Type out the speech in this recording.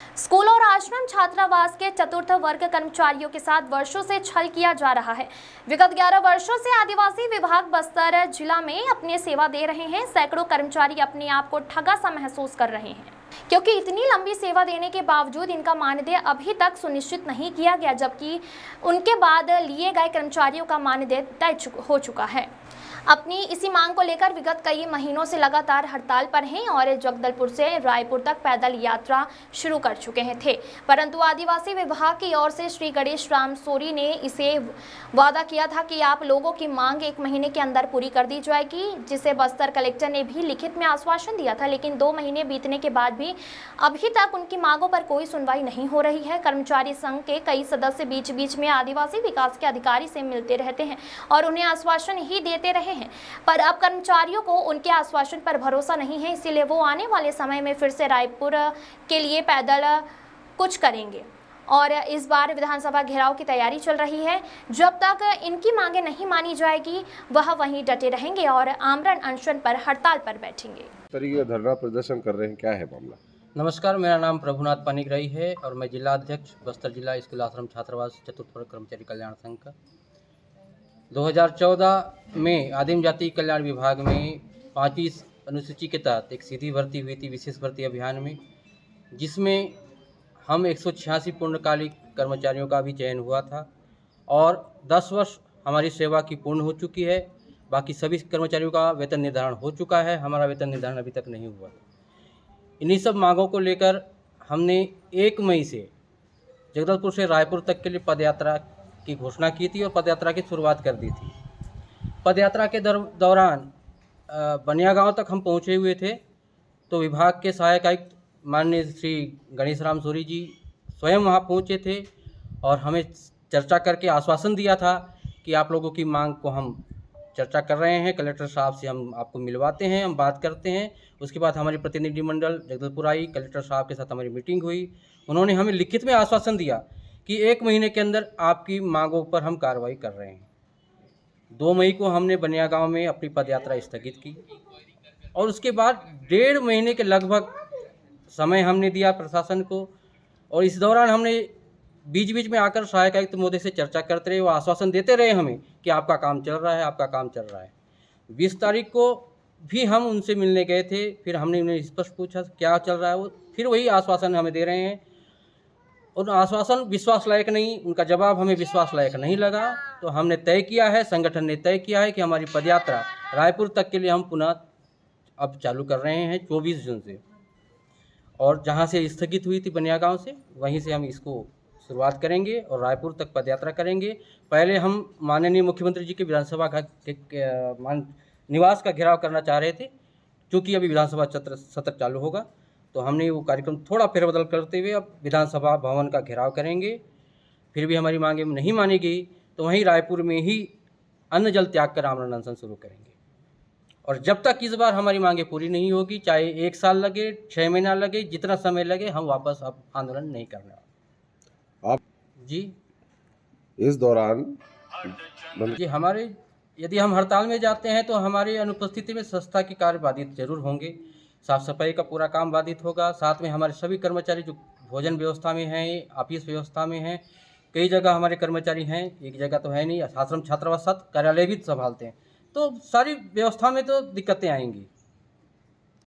School और आश्रम छात्रावास के चतुर्थ वर्ग कर्मचारियों के साथ वर्षों से छल किया जा रहा है। विगत 11 वर्षों से आदिवासी विभाग बस्तर जिला में अपनी सेवा दे रहे हैं। सैकड़ों कर्मचारी अपने आप को ठगा सा महसूस कर रहे हैं, क्योंकि इतनी लंबी सेवा देने के बावजूद इनका मानदेय अभी तक सुनिश्चित नहीं किया गया, जबकि उनके बाद लिए गए कर्मचारियों का मानदेय तय हो चुका है। अपनी इसी मांग को लेकर विगत कई महीनों से लगातार हड़ताल पर हैं और जगदलपुर से रायपुर तक पैदल यात्रा शुरू कर चुके थे, परंतु आदिवासी विभाग की ओर से श्री गणेश राम सोरी ने इसे वादा किया था कि आप लोगों की मांग 1 महीने के अंदर पूरी कर दी जाएगी, जिसे बस्तर कलेक्टर ने भी लिखित में आश्वासन दिया था। लेकिन 2 महीने बीतने के बाद भी अभी तक उनकी मांगों पर कोई सुनवाई नहीं हो रही है। कर्मचारी संघ के कई सदस्य बीच बीच में आदिवासी विकास के अधिकारी से मिलते रहते हैं और उन्हें आश्वासन ही देते रहे हैं, पर अब कर्मचारियों को उनके आश्वासन पर भरोसा नहीं है, इसीलिए वो आने वाले समय में फिर से रायपुर के लिए पैदल कुछ करेंगे और इस बार विधानसभा घेराव की तैयारी चल रही है। जब तक इनकी मांगे नहीं मानी जाएगी वह वहीं डटे रहेंगे और आमरण अनशन पर हड़ताल पर बैठेंगे। तरीके धरना प्रदर्शन कर रहे हैं, क्या है मामला? नमस्कार, मेरा नाम प्रभुनाथ पानीग्राही है और मैं जिला अध्यक्ष बस्तर जिला स्कूल आश्रम छात्रावास चतुर्थ वर्ग कर्मचारी कल्याण संघ का 2014 में आदिम जाति कल्याण विभाग में 5वीं अनुसूची के तहत एक सीधी भर्ती हुई थी, विशेष भर्ती अभियान में, जिसमें हम 186 पूर्णकालिक कर्मचारियों का भी चयन हुआ था और 10 वर्ष हमारी सेवा की पूर्ण हो चुकी है। बाकी सभी कर्मचारियों का वेतन निर्धारण हो चुका है, हमारा वेतन निर्धारण अभी तक नहीं हुआ। इन्हीं सब मांगों को लेकर हमने 1 मई से जगदलपुर से रायपुर तक के लिए पदयात्रा की घोषणा की थी और पदयात्रा की शुरुआत कर दी थी। पदयात्रा के दौरान बनिया गांव तक हम पहुंचे हुए थे, तो विभाग के सहायक आयुक्त माननीय श्री गणेश राम सोरी जी स्वयं वहां पहुंचे थे और हमें चर्चा करके आश्वासन दिया था कि आप लोगों की मांग को हम चर्चा कर रहे हैं, कलेक्टर साहब से हम आपको मिलवाते हैं, हम बात करते हैं। उसके बाद हमारी प्रतिनिधिमंडल जगदलपुर आई, कलेक्टर साहब के साथ हमारी मीटिंग हुई। उन्होंने हमें लिखित में आश्वासन दिया कि 1 महीने के अंदर आपकी मांगों पर हम कार्रवाई कर रहे हैं। 2 मई को हमने बनिया गांव में अपनी पदयात्रा स्थगित की और उसके बाद 1.5 महीने के लगभग समय हमने दिया प्रशासन को और इस दौरान हमने बीच बीच में आकर सहायक आयुक्त महोदय से चर्चा करते रहे, वो आश्वासन देते रहे हमें कि आपका काम चल रहा है, आपका काम चल रहा है। 20 तारीख को भी हम उनसे मिलने गए थे, फिर हमने उन्हें स्पष्ट पूछा क्या चल रहा है, वो फिर वही आश्वासन हमें दे रहे हैं और आश्वासन विश्वास लायक नहीं, उनका जवाब हमें विश्वास लायक नहीं लगा। तो हमने तय किया है, संगठन ने तय किया है कि हमारी पदयात्रा रायपुर तक के लिए हम पुनः अब चालू कर रहे हैं 24 जून से, और जहां से स्थगित हुई थी बनिया गांव से, वहीं से हम इसको शुरुआत करेंगे और रायपुर तक पदयात्रा करेंगे। पहले हम माननीय मुख्यमंत्री जी के विधानसभा निवास का घेराव करना चाह रहे थे, क्योंकि अभी विधानसभा सत्र चालू होगा, तो हमने वो कार्यक्रम थोड़ा फेरबदल करते हुए अब विधानसभा भवन का घेराव करेंगे। फिर भी हमारी मांगें नहीं मानी गई तो वहीं रायपुर में ही अन्न जल त्याग कर आमरण अनशन शुरू करेंगे और जब तक इस बार हमारी मांगें पूरी नहीं होगी, चाहे 1 साल लगे, 6 महीना लगे, जितना समय लगे, हम वापस अब आंदोलन नहीं करने वाले। आप जी इस दौरान जी हमारे यदि हम हड़ताल में जाते हैं तो हमारी अनुपस्थिति में संस्था के कार्य बाधित जरूर होंगे, साफ सफाई का पूरा काम बाधित होगा। साथ में हमारे सभी कर्मचारी जो भोजन व्यवस्था में हैं, ऑफिस व्यवस्था में हैं, कई जगह हमारे कर्मचारी हैं, एक जगह तो है नहीं, आश्रम छात्रावास कार्यालय भी संभालते हैं, तो सारी व्यवस्था में तो दिक्कतें आएंगी।